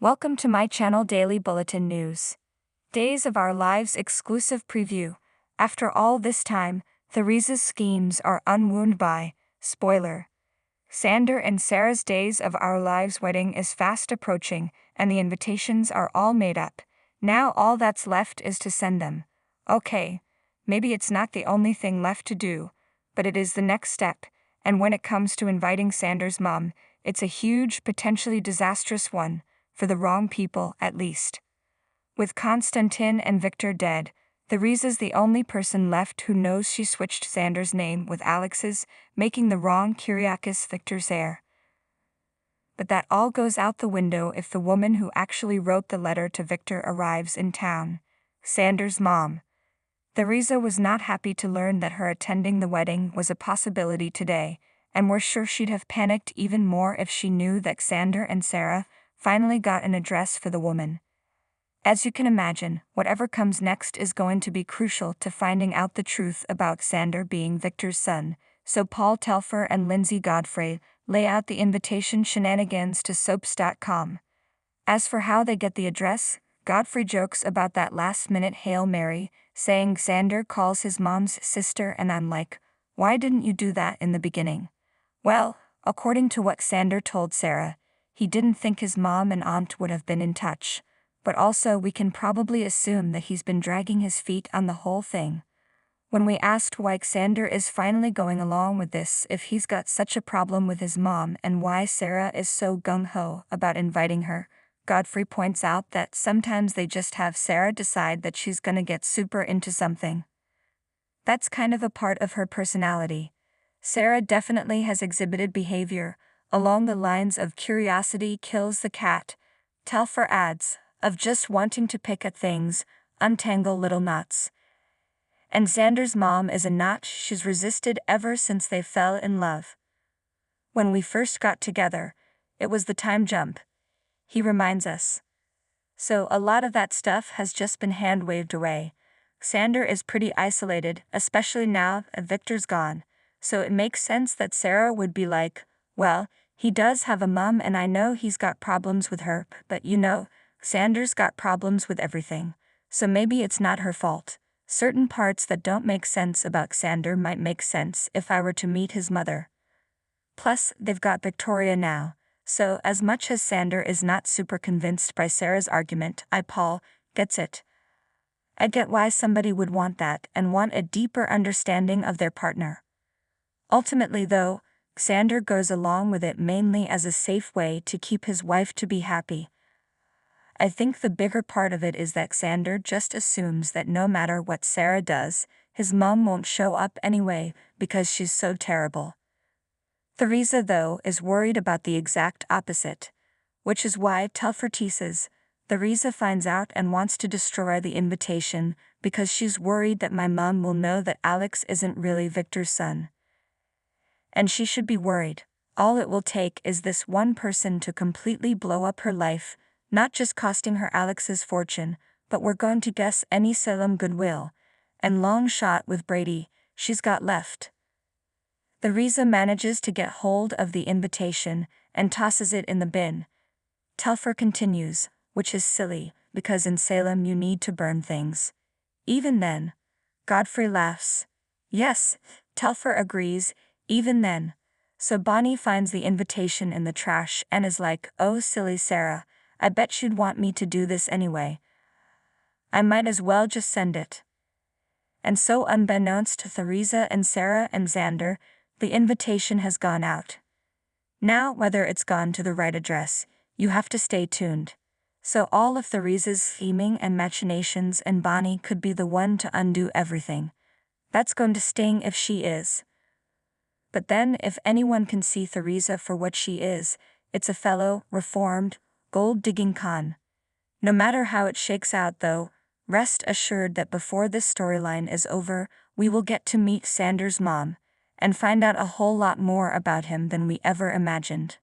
Welcome to my channel Daily Bulletin News. Days of Our Lives exclusive preview. After all this time, Theresa's schemes are unwound by, spoiler. Xander and Sarah's Days of Our Lives wedding is fast approaching, and the invitations are all made up. Now all that's left is to send them. Okay, maybe it's not the only thing left to do, but it is the next step, and when it comes to inviting Xander's mom, it's a huge, potentially disastrous one. For the wrong people, at least. With Konstantin and Victor dead, Theresa's the only person left who knows she switched Xander's name with Alex's, making the wrong Kyriakis Victor's heir. But that all goes out the window if the woman who actually wrote the letter to Victor arrives in town, Xander's mom. Theresa was not happy to learn that her attending the wedding was a possibility today, and we're sure she'd have panicked even more if she knew that Xander and Sarah finally got an address for the woman. As you can imagine, whatever comes next is going to be crucial to finding out the truth about Xander being Victor's son, so Paul Telfer and Lindsay Godfrey lay out the invitation shenanigans to soaps.com. As for how they get the address, Godfrey jokes about that last-minute Hail Mary, saying Xander calls his mom's sister, and I'm like, why didn't you do that in the beginning? Well, according to what Xander told Sarah, he didn't think his mom and aunt would have been in touch, but also we can probably assume that he's been dragging his feet on the whole thing. When we asked why Xander is finally going along with this, if he's got such a problem with his mom and why Sarah is so gung-ho about inviting her, Godfrey points out that sometimes they just have Sarah decide that she's gonna get super into something. That's kind of a part of her personality. Sarah definitely has exhibited behavior along the lines of curiosity kills the cat, Telfer adds, of just wanting to pick at things, untangle little knots. And Xander's mom is a knot she's resisted ever since they fell in love. When we first got together, it was the time jump, he reminds us. So a lot of that stuff has just been hand-waved away. Xander is pretty isolated, especially now that Victor's gone, so it makes sense that Sarah would be like, well, he does have a mom and I know he's got problems with her, but you know, Xander's got problems with everything, so maybe it's not her fault. Certain parts that don't make sense about Xander might make sense if I were to meet his mother. Plus, they've got Victoria now, so as much as Xander is not super convinced by Sarah's argument, Paul gets it. I get why somebody would want that and want a deeper understanding of their partner. Ultimately though, Xander goes along with it mainly as a safe way to keep his wife to be happy. I think the bigger part of it is that Xander just assumes that no matter what Sarah does, his mom won't show up anyway because she's so terrible. Theresa, though, is worried about the exact opposite, which is why Telfer teases, Theresa finds out and wants to destroy the invitation because she's worried that my mom will know that Alex isn't really Victor's son. And she should be worried. All it will take is this one person to completely blow up her life, not just costing her Alex's fortune, but we're going to guess any Salem goodwill, and long shot with Brady, she's got left. Theresa manages to get hold of the invitation and tosses it in the bin. Telfer continues, which is silly, because in Salem you need to burn things. Even then. Godfrey laughs. Yes, Telfer agrees, even then. So Bonnie finds the invitation in the trash and is like, oh silly Sarah, I bet she'd want me to do this anyway. I might as well just send it. And so unbeknownst to Theresa and Sarah and Xander, the invitation has gone out. Now whether it's gone to the right address, you have to stay tuned. So all of Theresa's scheming and machinations, and Bonnie could be the one to undo everything. That's going to sting if she is. But then if anyone can see Theresa for what she is, it's a fellow, reformed, gold-digging con. No matter how it shakes out though, rest assured that before this storyline is over, we will get to meet Xander's mom, and find out a whole lot more about him than we ever imagined.